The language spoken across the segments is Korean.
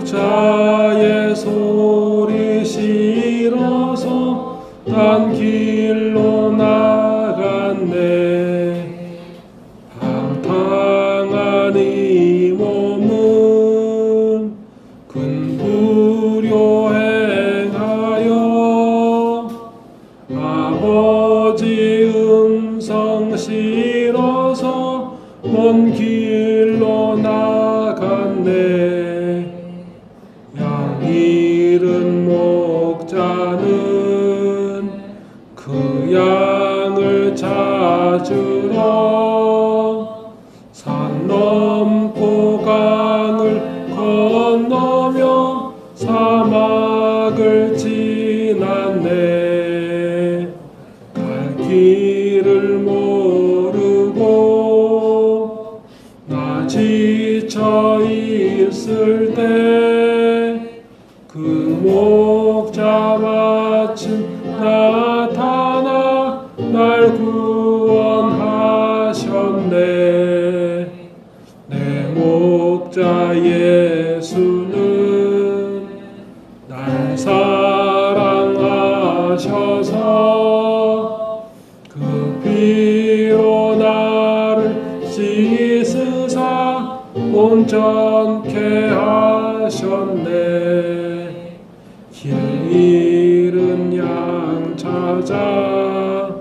목자의 소리 싫어서 딴 길로 나갔네. 방탕한 이 몸은 큰 불효 행하여 아버지 음성 싫어서 먼 길로 나갔네. 양 잃은 목자는 그 양을 찾으러 산 넘고 강을 건너며 사막을 지났네. 갈 길을 모르고 나 지쳐 있을 때 그 목자 마침 나타나 날 구원하셨네. 내 목자 예수는 날 사랑하셔서 그 피로 나를 씻으사 온전케 하셨네. 길 잃은 양 찾아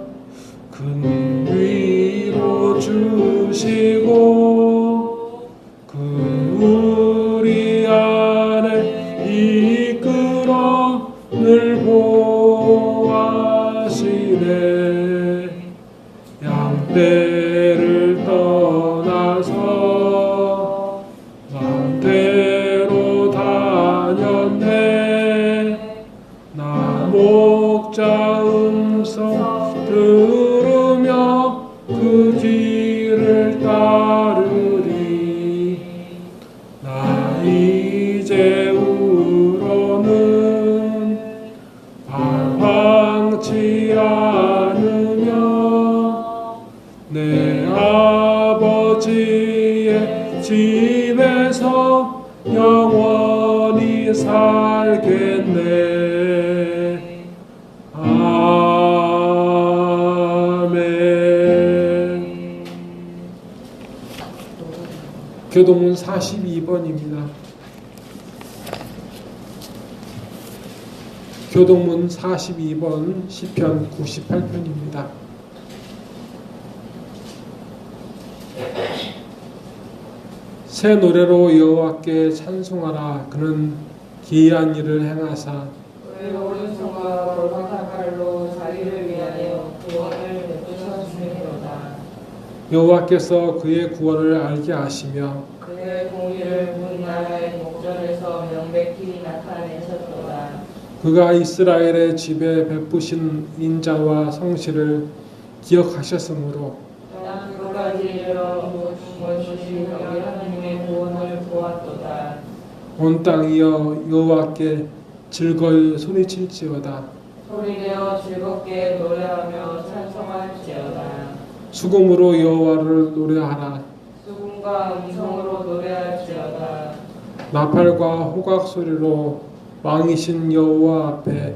큰 위로 주시고 그 우리 안에 이끌어 늘 보호하시네. 양떼를 떠나서 맘대로 다녔네. 나 목자 음성 들으며 그 길을 따르리. 나 이제 우로는 방황치 않으며 내 아버지의 집에서 영원히 살겠네. 아멘. 교동문 42번입니다. 교동문 42번 시편 98편입니다. 새 노래로 여호와께 찬송하라. 그는 기이한 일을 행하사 그의 오른손과 벌거한 팔로 자기를 위하여 구원을 베푸셨으리로다. 여호와께서 그의 구원을 알게 하시며 그의 공의를 문 나라의 목전에서 명백히 나타내셨도다. 그가 이스라엘의 집에 베푸신 인자와 성실을 기억하셨으므로 땅 끝까지 이르러 원수시 우리 하나님의 구원을 보았도다. 온 땅이여 여호와께 즐거이 소리칠지어다. 소리내어 즐겁게 노래하며 찬송할지어다. 수금으로 여호와를 노래하라. 수금과 음성으로 노래할지어다. 나팔과 호각 소리로 왕이신 여호와 앞에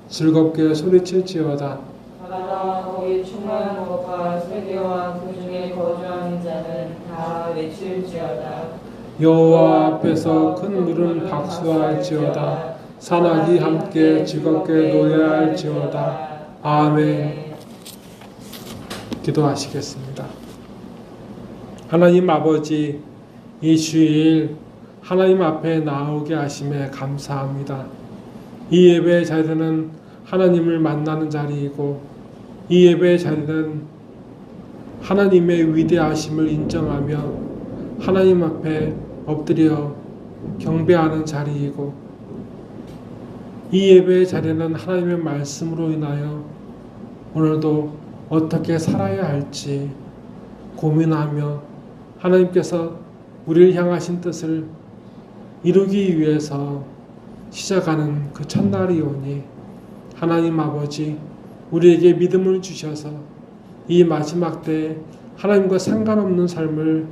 즐겁게 소리칠지어다. 바다와 거기 충만한 것과 세계와 그 중에 거주하는 자는 다 외칠지어다. 여호와 앞에서 큰 물은 박수할지어다. 산악이 함께 즐겁게 노래할지어다. 아멘. 기도하시겠습니다. 하나님 아버지, 이 주일 하나님 앞에 나오게 하심에 감사합니다. 이 예배의 자리는 하나님을 만나는 자리이고 이 예배의 자리는 하나님의 위대하심을 인정하며 하나님 앞에 엎드려 경배하는 자리이고 이 예배의 자리는 하나님의 말씀으로 인하여 오늘도 어떻게 살아야 할지 고민하며 하나님께서 우리를 향하신 뜻을 이루기 위해서 시작하는 그 첫날이오니 하나님 아버지 우리에게 믿음을 주셔서 이 마지막 때에 하나님과 상관없는 삶을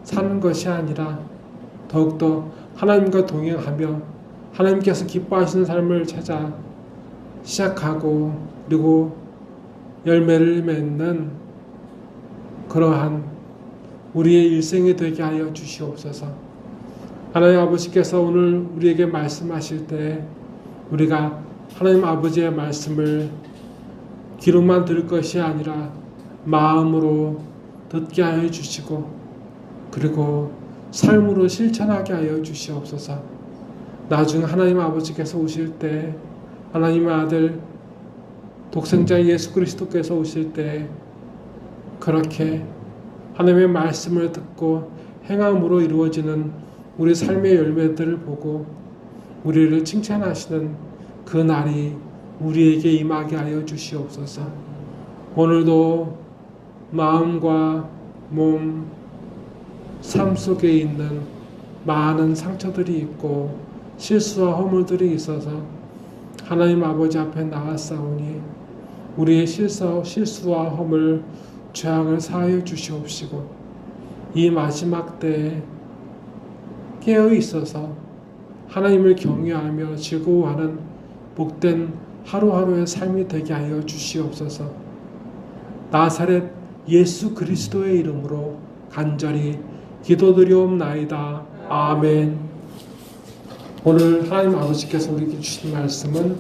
사는 것이 아니라 더욱더 하나님과 동행하며 하나님께서 기뻐하시는 삶을 찾아 시작하고 그리고 열매를 맺는 그러한 우리의 일생이 되게 하여 주시옵소서. 하나님 아버지께서 오늘 우리에게 말씀하실 때 우리가 하나님 아버지의 말씀을 귀로만 들을 것이 아니라 마음으로 듣게 하여 주시고 그리고 삶으로 실천하게 하여 주시옵소서. 나중 하나님 아버지께서 오실 때 하나님의 아들 독생자 예수 그리스도께서 오실 때 그렇게 하나님의 말씀을 듣고 행함으로 이루어지는 우리 삶의 열매들을 보고 우리를 칭찬하시는 그 날이 우리에게 임하게 하여 주시옵소서. 오늘도 마음과 몸, 삶 속에 있는 많은 상처들이 있고 실수와 허물들이 있어서 하나님 아버지 앞에 나아싸우니 우리의 실수와 허물, 죄악을 사하여 주시옵시고 이 마지막 때에 깨어 있어서 하나님을 경외하며 즐거워하는 복된 하루하루의 삶이 되게 하여 주시옵소서. 나사렛 예수 그리스도의 이름으로 간절히 기도드리옵나이다. 아멘. 오늘 하나님 아버지께서 우리에게 주신 말씀은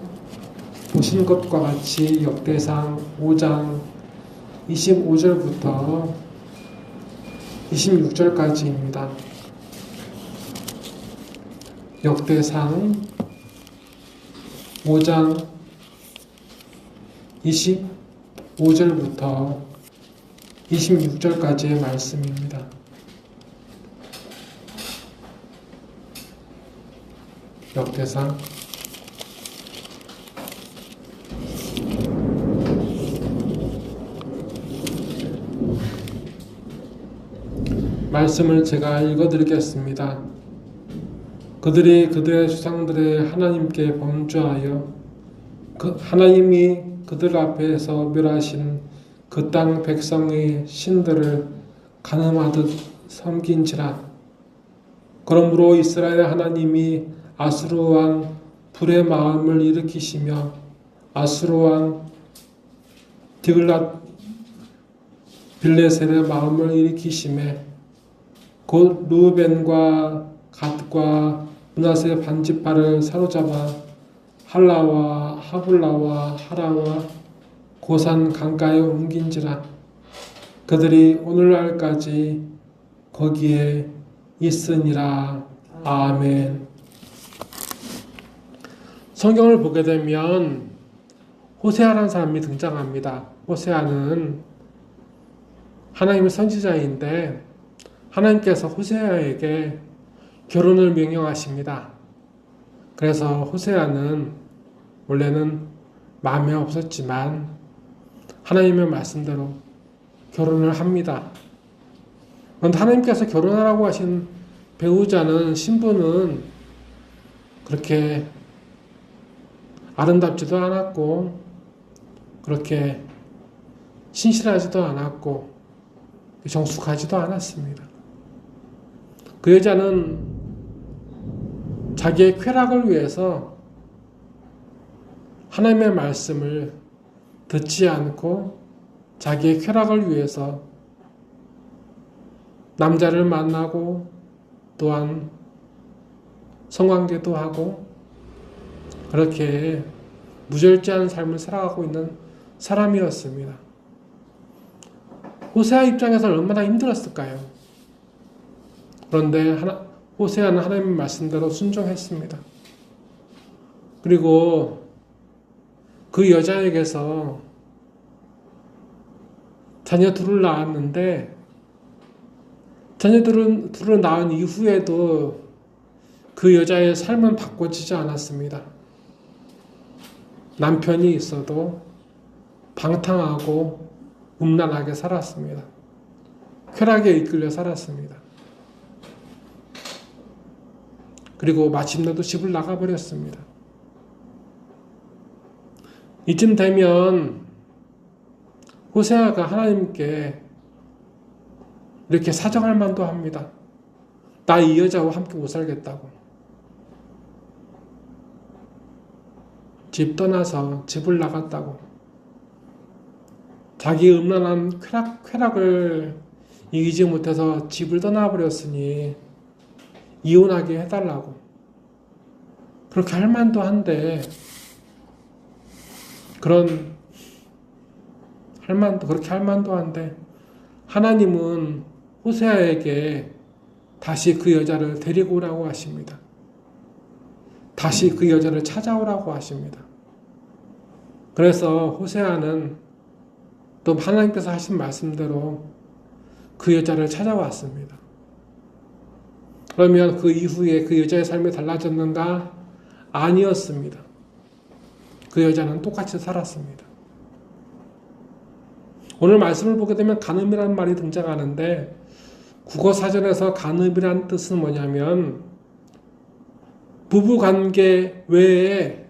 보신 것과 같이 역대상 5장 25절부터 26절까지입니다. 역대상 5장 25절부터 26절까지의 말씀입니다. 역대상 말씀을 제가 읽어드리겠습니다. 그들이 그들의 조상들의 하나님께 범죄하여 하나님이 그들 앞에서 멸하신 그 땅 백성의 신들을 간음하듯 섬긴지라. 그러므로 이스라엘 하나님이 아수르 왕 불의 마음을 일으키시며 아수르 왕 디글랏 빌레셀의 마음을 일으키시매 곧 르우벤과 갓과 므낫세 반지파를 사로잡아 할라와 하불라와 하라와 고산 강가에 옮긴지라. 그들이 오늘날까지 거기에 있으니라. 아멘. 성경을 보게 되면 호세아라는 사람이 등장합니다. 호세아는 하나님의 선지자인데 하나님께서 호세아에게 결혼을 명령하십니다. 그래서 호세아는 원래는 마음에 없었지만 하나님의 말씀대로 결혼을 합니다. 그런데 하나님께서 결혼하라고 하신 배우자는 신부는 그렇게 아름답지도 않았고 그렇게 신실하지도 않았고 정숙하지도 않았습니다. 그 여자는 자기의 쾌락을 위해서 하나님의 말씀을 듣지 않고 자기의 쾌락을 위해서 남자를 만나고 또한 성관계도 하고 그렇게 무절제한 삶을 살아가고 있는 사람이었습니다. 호세아 입장에서 얼마나 힘들었을까요? 그런데 호세아는 하나님의 말씀대로 순종했습니다. 그리고 그 여자에게서 자녀 둘을 낳았는데 자녀들을 낳은 이후에도 그 여자의 삶은 바꿔지지 않았습니다. 남편이 있어도 방탕하고 음란하게 살았습니다. 쾌락에 이끌려 살았습니다. 그리고 마침내도 집을 나가버렸습니다. 이쯤 되면 호세아가 하나님께 이렇게 사정할 만도 합니다. 나 이 여자와 함께 못 살겠다고. 집 떠나서 집을 나갔다고. 자기 음란한 쾌락을 이기지 못해서 집을 떠나버렸으니 이혼하게 해달라고. 그렇게 할 만도 한데, 그렇게 할 만도 한데, 하나님은 호세아에게 다시 그 여자를 데리고 오라고 하십니다. 다시 그 여자를 찾아오라고 하십니다. 그래서 호세아는 또 하나님께서 하신 말씀대로 그 여자를 찾아왔습니다. 그러면 그 이후에 그 여자의 삶이 달라졌는가? 아니었습니다. 그 여자는 똑같이 살았습니다. 오늘 말씀을 보게 되면 간음이라는 말이 등장하는데, 국어사전에서 간음이라는 뜻은 뭐냐면 부부관계 외에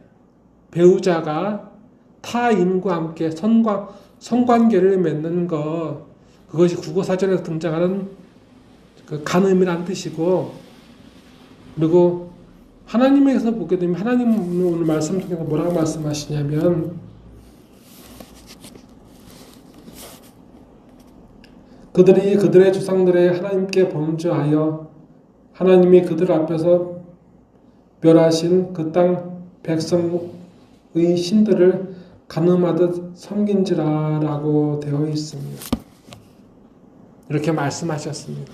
배우자가 타인과 함께 성관계를 맺는 것, 그것이 국어사전에서 등장하는 그 간음이라는 뜻이고, 그리고 하나님에게서 보게 되면 하나님은 오늘 말씀 통해서 뭐라고 말씀하시냐면 그들이 그들의 조상들의 하나님께 범죄하여 하나님이 그들 앞에서 멸하신 그 땅 백성의 신들을 간음하듯 섬긴지라라고 되어 있습니다. 이렇게 말씀하셨습니다.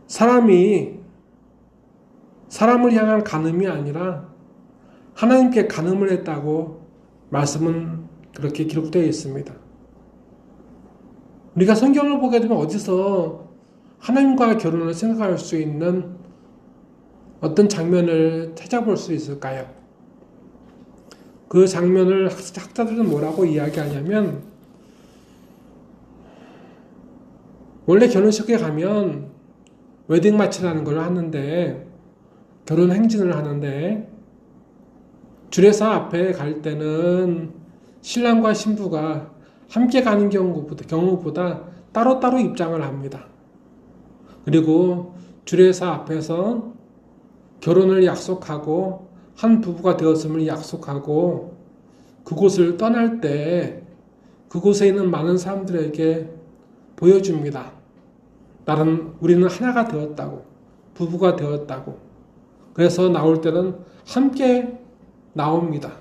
사람이 사람을 향한 간음이 아니라 하나님께 간음을 했다고 말씀은 그렇게 기록되어 있습니다. 우리가 성경을 보게 되면 어디서 하나님과 결혼을 생각할 수 있는 어떤 장면을 찾아볼 수 있을까요? 그 장면을 학자들은 뭐라고 이야기하냐면, 원래 결혼식에 가면 웨딩 마치라는 걸 하는데, 결혼 행진을 하는데, 주례사 앞에 갈 때는 신랑과 신부가 함께 가는 경우보다 따로따로 입장을 합니다. 그리고 주례사 앞에서 결혼을 약속하고 한 부부가 되었음을 약속하고 그곳을 떠날 때 그곳에 있는 많은 사람들에게 보여줍니다. 우리는 하나가 되었다고, 부부가 되었다고. 그래서 나올 때는 함께 나옵니다.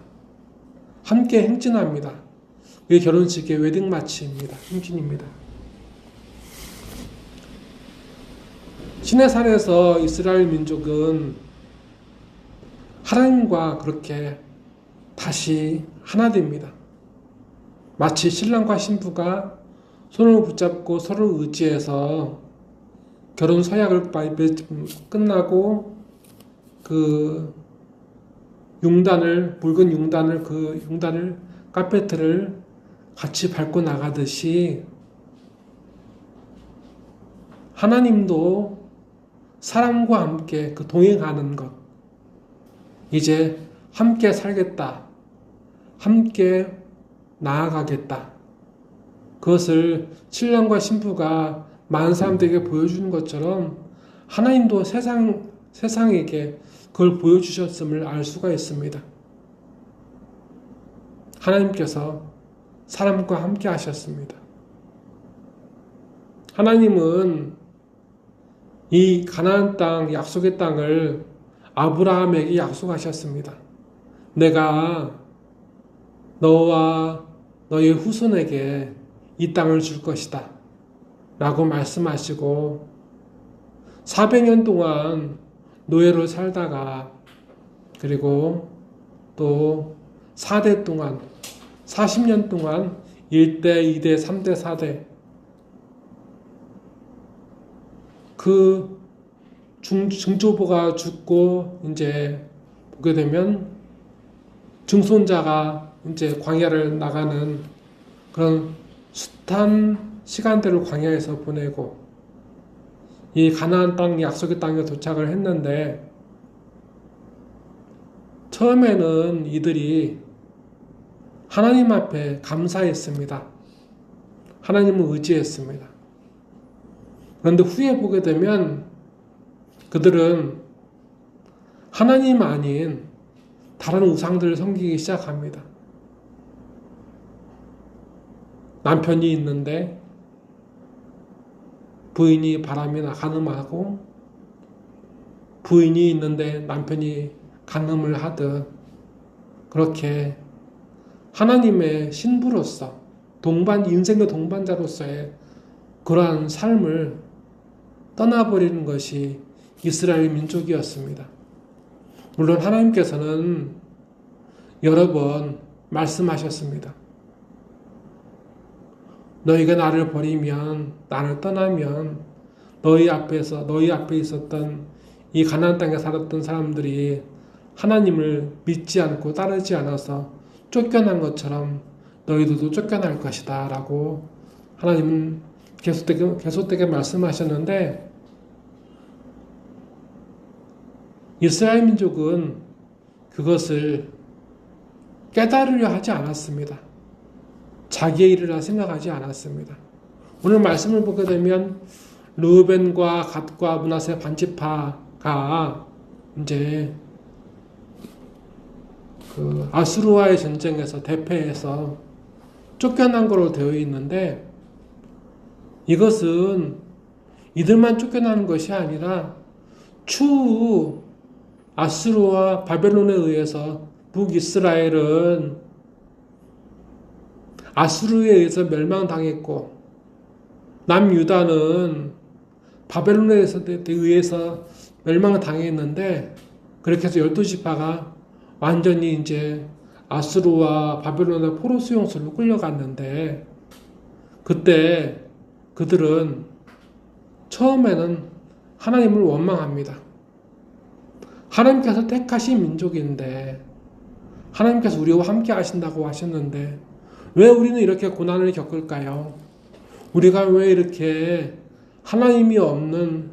함께 행진합니다. 이게 결혼식의 웨딩 마치입니다. 행진입니다. 시내산에서 이스라엘 민족은 하나님과 그렇게 다시 하나 됩니다. 마치 신랑과 신부가 손을 붙잡고 서로 의지해서 결혼 서약을 끝나고 그 붉은 융단을 카페트를 같이 밟고 나가듯이 하나님도 사람과 함께 그 동행하는 것, 이제 함께 살겠다, 함께 나아가겠다, 그것을 신랑과 신부가 많은 사람들에게 보여주는 것처럼 하나님도 세상에게 그걸 보여주셨음을 알 수가 있습니다. 하나님께서 사람과 함께 하셨습니다. 하나님은 이 가나안 땅, 약속의 땅을 아브라함에게 약속하셨습니다. 내가 너와 너의 후손에게 이 땅을 줄 것이다 라고 말씀하시고 400년 동안 노예로 살다가 그리고 또 4대 동안 40년 동안 1대, 2대, 3대, 4대 그 증조부가 죽고 이제 보게 되면 증손자가 이제 광야를 나가는 그런 숱한 시간들을 광야에서 보내고 이 가나안 땅 약속의 땅에 도착을 했는데 처음에는 이들이 하나님 앞에 감사했습니다. 하나님을 의지했습니다. 그런데 후에 보게 되면 그들은 하나님 아닌 다른 우상들을 섬기기 시작합니다. 남편이 있는데 부인이 바람이나 간음하고, 부인이 있는데 남편이 간음을 하듯, 그렇게 하나님의 신부로서 인생의 동반자로서의 그러한 삶을 떠나버리는 것이 이스라엘 민족이었습니다. 물론 하나님께서는 여러 번 말씀하셨습니다. 너희가 나를 버리면, 나를 떠나면 너희 앞에 있었던 이 가나안 땅에 살았던 사람들이 하나님을 믿지 않고 따르지 않아서 쫓겨난 것처럼 너희들도 쫓겨날 것이다 라고 하나님은 계속되게 말씀하셨는데, 이스라엘 민족은 그것을 깨달으려 하지 않았습니다. 자기의 일이라 생각하지 않았습니다. 오늘 말씀을 보게 되면 르우벤과 갓과 므낫세 반지파가 이제 그 아수르와의 전쟁에서 대패해서 쫓겨난 거로 되어 있는데, 이것은 이들만 쫓겨나는 것이 아니라 추후 아수르와 바벨론에 의해서 북이스라엘은 아수르에 의해서 멸망당했고, 남유다는 바벨론에 의해서 멸망당했는데, 그렇게 해서 12지파가 완전히 이제 아수르와 바벨론의 포로 수용소로 끌려갔는데, 그때 그들은 처음에는 하나님을 원망합니다. 하나님께서 택하신 민족인데, 하나님께서 우리와 함께 하신다고 하셨는데 왜 우리는 이렇게 고난을 겪을까요? 우리가 왜 이렇게 하나님이 없는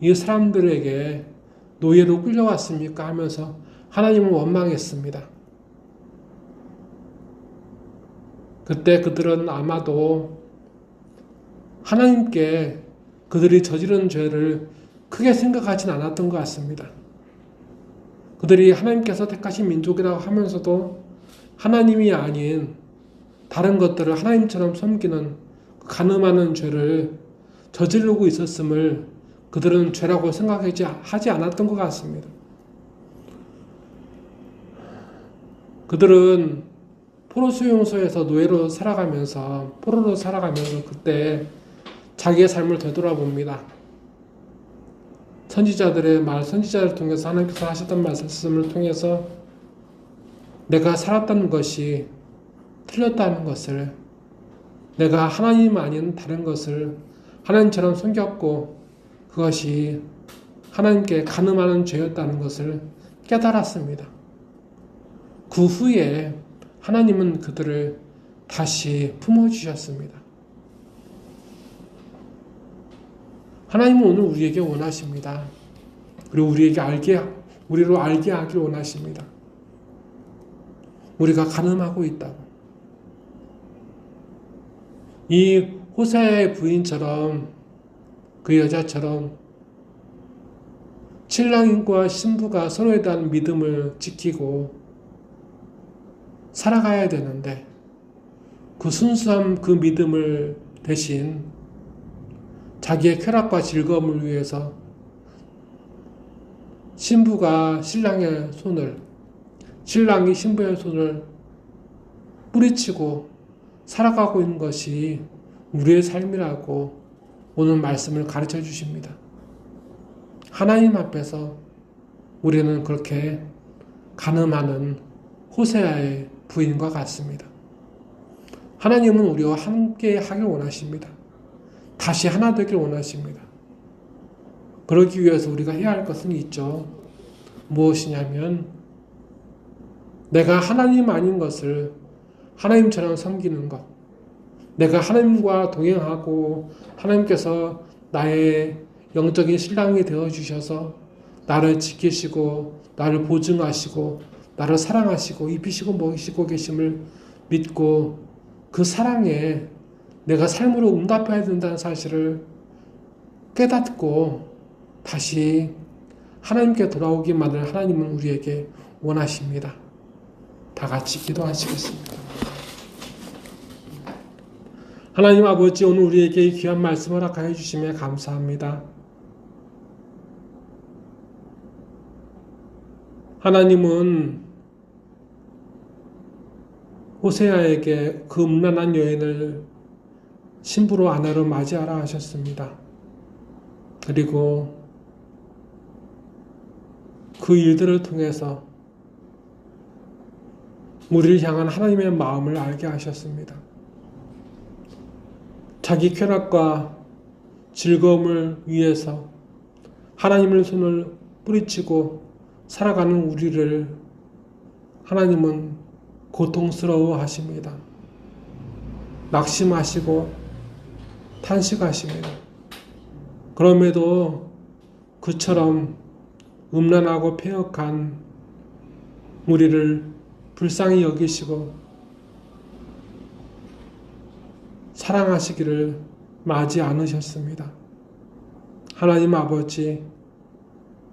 이 사람들에게 노예로 끌려왔습니까? 하면서 하나님을 원망했습니다. 그때 그들은 아마도 하나님께 그들이 저지른 죄를 크게 생각하진 않았던 것 같습니다. 그들이 하나님께서 택하신 민족이라고 하면서도 하나님이 아닌 다른 것들을 하나님처럼 섬기는 간음하는 죄를 저지르고 있었음을 그들은 죄라고 생각하지 않았던 것 같습니다. 그들은 포로 수용소에서 포로로 살아가면서 그때 자기의 삶을 되돌아봅니다. 선지자를 통해서 하나님께서 하셨던 말씀을 통해서 내가 살았던 것이 틀렸다는 것을, 내가 하나님 아닌 다른 것을 하나님처럼 섬겼고 그것이 하나님께 간음하는 죄였다는 것을 깨달았습니다. 그 후에 하나님은 그들을 다시 품어주셨습니다. 하나님은 오늘 우리에게 원하십니다. 그리고 우리로 알게 하길 원하십니다. 우리가 간음하고 있다고. 이 호세아의 부인처럼, 그 여자처럼 신랑과 신부가 서로에 대한 믿음을 지키고 살아가야 되는데, 그 순수한 그 믿음을 대신 자기의 쾌락과 즐거움을 위해서 신부가 신랑의 손을, 신랑이 신부의 손을 뿌리치고 살아가고 있는 것이 우리의 삶이라고 오늘 말씀을 가르쳐 주십니다. 하나님 앞에서 우리는 그렇게 간음하는 호세아의 부인과 같습니다. 하나님은 우리와 함께 하길 원하십니다. 다시 하나 되길 원하십니다. 그러기 위해서 우리가 해야 할 것은 있죠. 무엇이냐면 내가 하나님 아닌 것을 하나님처럼 섬기는 것, 내가 하나님과 동행하고 하나님께서 나의 영적인 신랑이 되어주셔서 나를 지키시고 나를 보증하시고 나를 사랑하시고 입히시고 먹이시고 계심을 믿고 그 사랑에 내가 삶으로 응답해야 된다는 사실을 깨닫고 다시 하나님께 돌아오기만을 하나님은 우리에게 원하십니다. 다 같이 기도하시겠습니다. 하나님 아버지, 오늘 우리에게 이 귀한 말씀을 허락하여 주시며 감사합니다. 하나님은 호세아에게 그 음란한 여인을 신부로 아내로 맞이하라 하셨습니다. 그리고 그 일들을 통해서 우리를 향한 하나님의 마음을 알게 하셨습니다. 자기 쾌락과 즐거움을 위해서 하나님의 손을 뿌리치고 살아가는 우리를 하나님은 고통스러워 하십니다. 낙심하시고 탄식하십니다. 그럼에도 그처럼 음란하고 패역한 우리를 불쌍히 여기시고 사랑하시기를 마지 않으셨습니다. 하나님 아버지,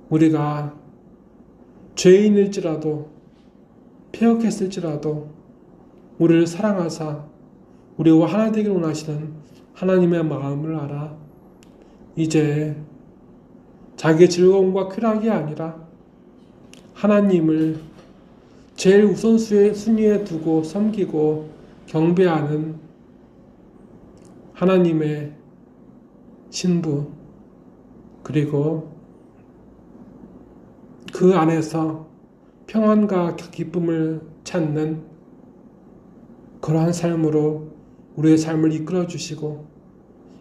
우리가 죄인일지라도 패역했을지라도 우리를 사랑하사 우리와 하나 되기를 원하시는 하나님의 마음을 알아 이제 자기의 즐거움과 쾌락이 아니라 하나님을 제일 우선순위에 두고 섬기고 경배하는 하나님의 신부, 그리고 그 안에서 평안과 기쁨을 찾는 그러한 삶으로 우리의 삶을 이끌어 주시고,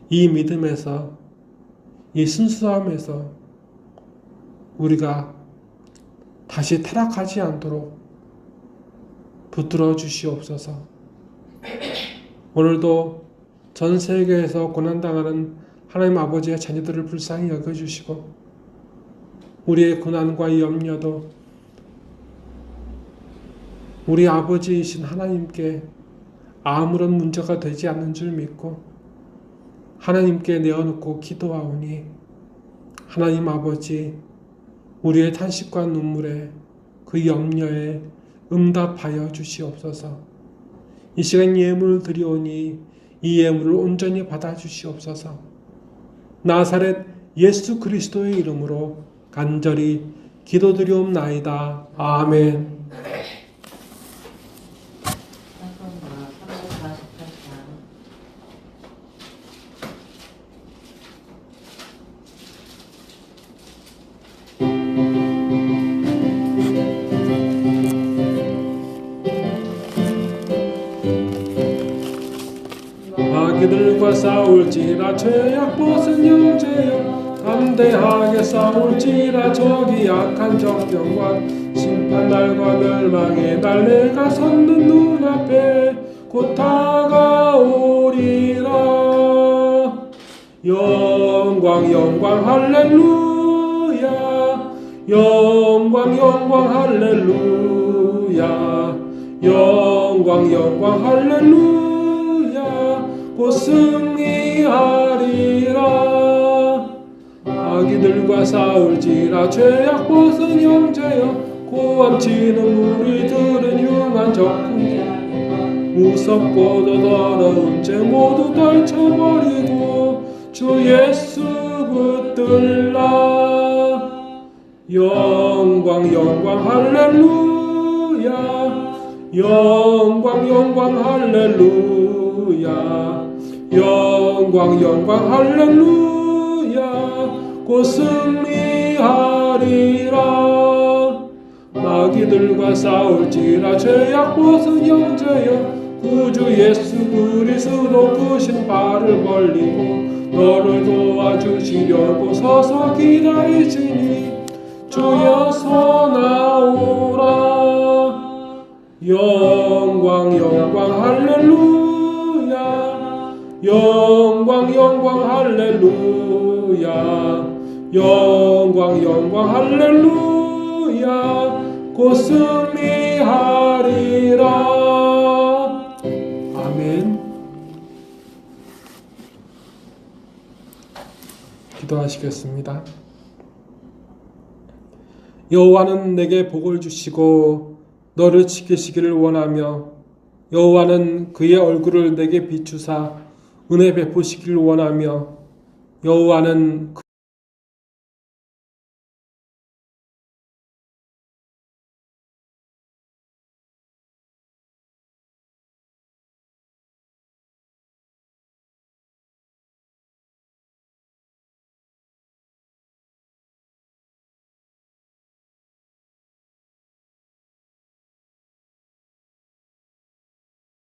이 믿음에서, 이 순수함에서 우리가 다시 타락하지 않도록 붙들어 주시옵소서. 오늘도 전 세계에서 고난당하는 하나님 아버지의 자녀들을 불쌍히 여겨주시고, 우리의 고난과 이 염려도 우리 아버지이신 하나님께 아무런 문제가 되지 않는 줄 믿고 하나님께 내어놓고 기도하오니, 하나님 아버지, 우리의 탄식과 눈물에 그 염려에 응답하여 주시옵소서. 이 시간 예물을 드리오니 이 예물을 온전히 받아 주시옵소서. 나사렛 예수 그리스도의 이름으로 간절히 기도드리옵나이다. 아멘. 마귀들과 싸울지라 죄악 벗은 형제여, 담대하게 싸울지라 적이 약한 정병과 심판날과 멸망의 날 내가 섰는 눈앞에 곧 다가오리라. 영광 영광 할렐루야, 영광 영광 할렐루야, 영광 영광 할렐루야. 곧 승리하리라. 마귀들과 싸울지라 죄악 벗은 형제여, 고함치는 우리들은 흉한 적군이야. 무섭고도 더러운 죄 모두 떨쳐버리고 주 예수 붙들라. 영광 영광 할렐루야, 영광 영광 할렐루야, 영광 영광 할렐루야. 곧 승리하리라. 마귀들과 싸울지라 죄악 벗은 형제여, 구주 예수 그리스도 그 신발을 벌리고 너를 도와주시려고 서서 기다리시니 주여서 나오라. 영광 영광 할렐루야, 영광 영광 할렐루야, 영광 영광 할렐루야. 곧 승리하리라. 아멘. 기도하시겠습니다. 여호와는 내게 복을 주시고 너를 지키시기를 원하며 여호와는 그의 얼굴을 내게 비추사 은혜 베푸시기를 원하며 여호와는